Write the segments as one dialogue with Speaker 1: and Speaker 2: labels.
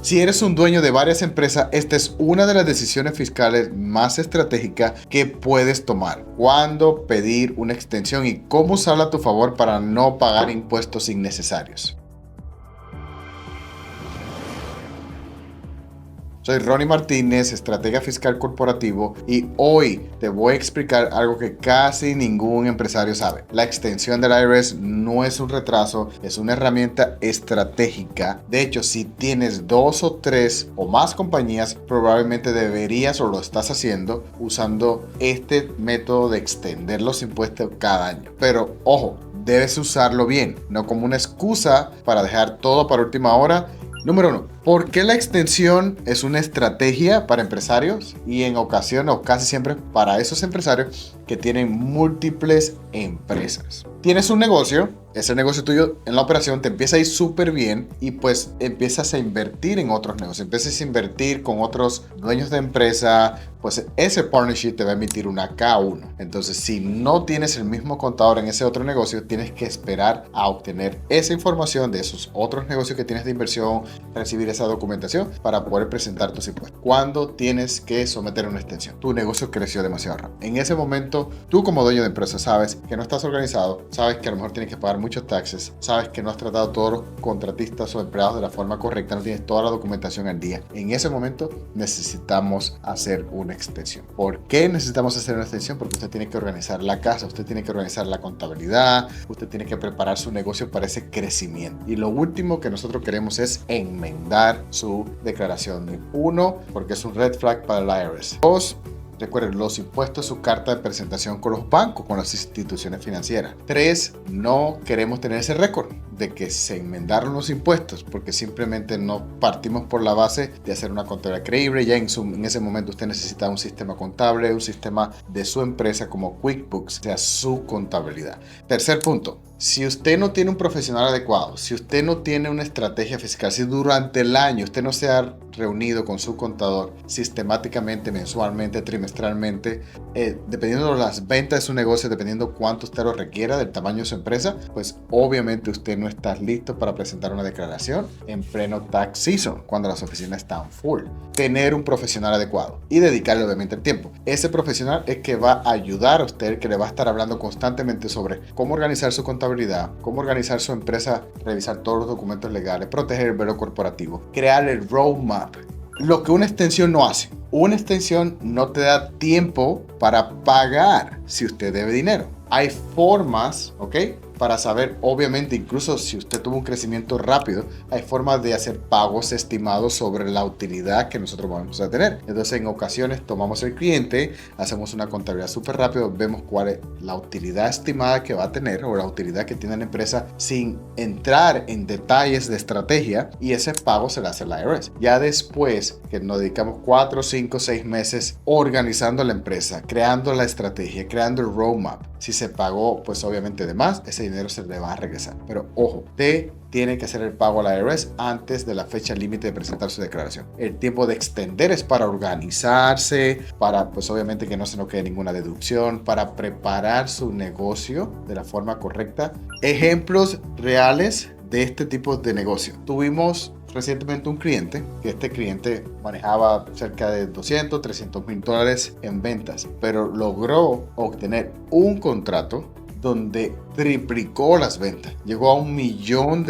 Speaker 1: Si eres un dueño de varias empresas, esta es una de las decisiones fiscales más estratégicas que puedes tomar. Cuándo pedir una extensión y cómo usarla a tu favor para no pagar impuestos innecesarios. Soy Ronnie Martínez, estratega fiscal corporativo, y hoy te voy a explicar algo que casi ningún empresario sabe. La extensión del IRS no es un retraso, es una herramienta estratégica. De hecho, si tienes 2 o 3 o más compañías, probablemente deberías o lo estás haciendo usando este método de extender los impuestos cada año. Pero ojo, debes usarlo bien, no como una excusa para dejar todo para última hora. Número 1. ¿Por qué la extensión es una estrategia para empresarios? Y en ocasiones o casi siempre para esos empresarios que tienen múltiples empresas. Tienes un negocio, ese negocio tuyo en la operación te empieza a ir súper bien y pues empiezas a invertir en otros negocios, empiezas a invertir con otros dueños de empresa, pues ese partnership te va a emitir una K1. Entonces, si no tienes el mismo contador en ese otro negocio, tienes que esperar a obtener esa información de esos otros negocios que tienes de inversión, recibir esa documentación para poder presentar tus impuestos. ¿Cuándo tienes que someter una extensión? Tu negocio creció demasiado rápido. En ese momento, tú como dueño de empresa sabes que no estás organizado, sabes que a lo mejor tienes que pagar muchos taxes, sabes que no has tratado a todos los contratistas o empleados de la forma correcta, no tienes toda la documentación al día. En ese momento necesitamos hacer una extensión. ¿Por qué necesitamos hacer una extensión? Porque usted tiene que organizar la casa, usted tiene que organizar la contabilidad, usted tiene que preparar su negocio para ese crecimiento. Y lo último que nosotros queremos es enmendar su declaración. 1, porque es un red flag para el IRS. 2, recuerden, los impuestos, su carta de presentación con los bancos, con las instituciones financieras. 3, no queremos tener ese récord de que se enmendaron los impuestos, porque simplemente no partimos por la base de hacer una contabilidad creíble. Ya en ese momento usted necesita un sistema contable, un sistema de su empresa como QuickBooks, o sea, su contabilidad. Tercer punto. Si usted no tiene un profesional adecuado, si usted no tiene una estrategia fiscal, si durante el año usted no se ha reunido con su contador sistemáticamente, mensualmente, trimestralmente, dependiendo de las ventas de su negocio, dependiendo cuánto usted lo requiera, del tamaño de su empresa, pues obviamente usted no está listo para presentar una declaración en pleno tax season, cuando las oficinas están full. Tener un profesional adecuado y dedicarle obviamente el tiempo. Ese profesional es que va a ayudar a usted, que le va a estar hablando constantemente sobre cómo organizar su contabilidad, cómo organizar su empresa, revisar todos los documentos legales, proteger el velo corporativo, crear el roadmap. Lo que una extensión no hace. Una extensión no te da tiempo para pagar si usted debe dinero. Hay formas, ¿ok? Para saber, obviamente, incluso si usted tuvo un crecimiento rápido, hay formas de hacer pagos estimados sobre la utilidad que nosotros vamos a tener. Entonces, en ocasiones tomamos el cliente, hacemos una contabilidad súper rápido, vemos cuál es la utilidad estimada que va a tener o la utilidad que tiene la empresa sin entrar en detalles de estrategia, y ese pago se le hace la IRS. Ya después que nos dedicamos 4, 5, 6 meses organizando la empresa, creando la estrategia, creando el roadmap, si se pagó, pues obviamente de más, ese dinero se le va a regresar. Pero ojo, usted tiene que hacer el pago a la IRS antes de la fecha límite de presentar su declaración. El tiempo de extender es para organizarse, para pues obviamente que no se nos quede ninguna deducción, para preparar su negocio de la forma correcta. Ejemplos reales de este tipo de negocio. Tuvimos recientemente un cliente, que este cliente manejaba cerca de 200, 300 mil dólares en ventas, pero logró obtener un contrato donde triplicó las ventas. Llegó a $1 millón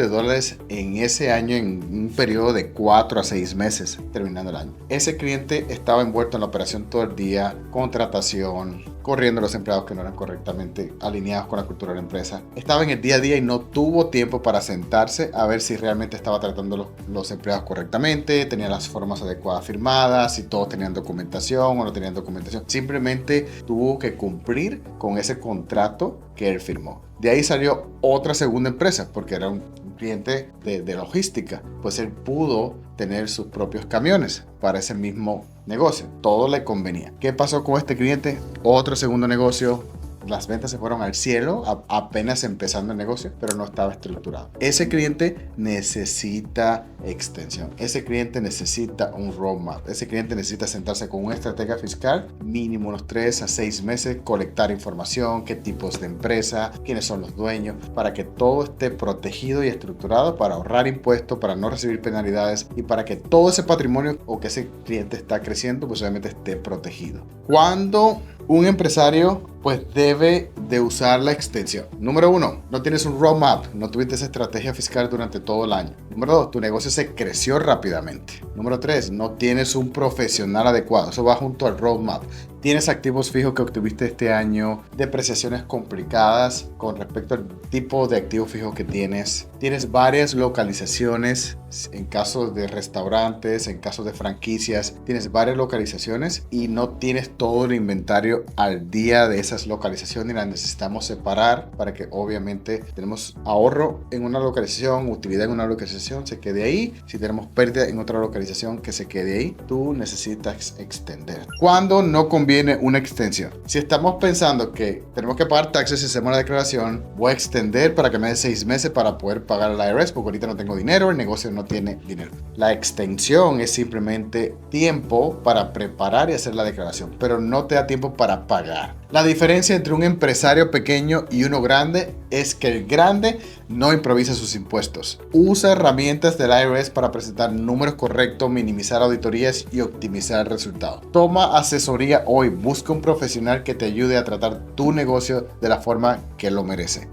Speaker 1: en ese año, en un periodo de 4 a 6 meses, terminando el año. Ese cliente estaba envuelto en la operación todo el día, contratación, corriendo a los empleados que no eran correctamente alineados con la cultura de la empresa. Estaba en el día a día y no tuvo tiempo para sentarse a ver si realmente estaba tratando los empleados correctamente, tenían las formas adecuadas firmadas, si todos tenían documentación o no tenían documentación. Simplemente tuvo que cumplir con ese contrato que él firmó. De ahí salió otra segunda empresa, porque era un cliente de logística. Pues él pudo tener sus propios camiones para ese mismo negocio. Todo le convenía. ¿Qué pasó con este cliente? Otro segundo negocio, las ventas se fueron al cielo, apenas empezando el negocio, pero no estaba estructurado. Ese cliente necesita extensión. Ese cliente necesita un roadmap. Ese cliente necesita sentarse con una estratega fiscal, mínimo unos 3 a 6 meses, colectar información, qué tipos de empresa, quiénes son los dueños, para que todo esté protegido y estructurado para ahorrar impuestos, para no recibir penalidades y para que todo ese patrimonio o que ese cliente está creciendo, pues obviamente esté protegido. Cuando un empresario pues debe de usar la extensión. Número 1, no tienes un roadmap, no tuviste esa estrategia fiscal durante todo el año. Número 2, tu negocio se creció rápidamente. Número 3, no tienes un profesional adecuado. Eso va junto al roadmap. Tienes activos fijos que obtuviste este año, depreciaciones complicadas con respecto al tipo de activo fijo que tienes. Tienes varias localizaciones en casos de restaurantes, en casos de franquicias. Tienes varias localizaciones y no tienes todo el inventario al día de esas localizaciones y las necesitamos separar para que obviamente tenemos ahorro en una localización, utilidad en una localización, se quede ahí. Si tenemos pérdida en otra localización, que se quede ahí. Tú necesitas extender. ¿Cuándo no conviene una extensión? Si estamos pensando que tenemos que pagar taxes y hacemos la declaración, voy a extender para que me dé 6 meses para poder pagar al IRS porque ahorita no tengo dinero, el negocio no tiene dinero. La extensión es simplemente tiempo para preparar y hacer la declaración, pero no te da tiempo para pagar. La diferencia entre un empresario pequeño y uno grande es que el grande no improvisa sus impuestos. Usa herramientas del IRS para presentar números correctos, minimizar auditorías y optimizar el resultado. Toma asesoría hoy. Busca un profesional que te ayude a tratar tu negocio de la forma que lo merece.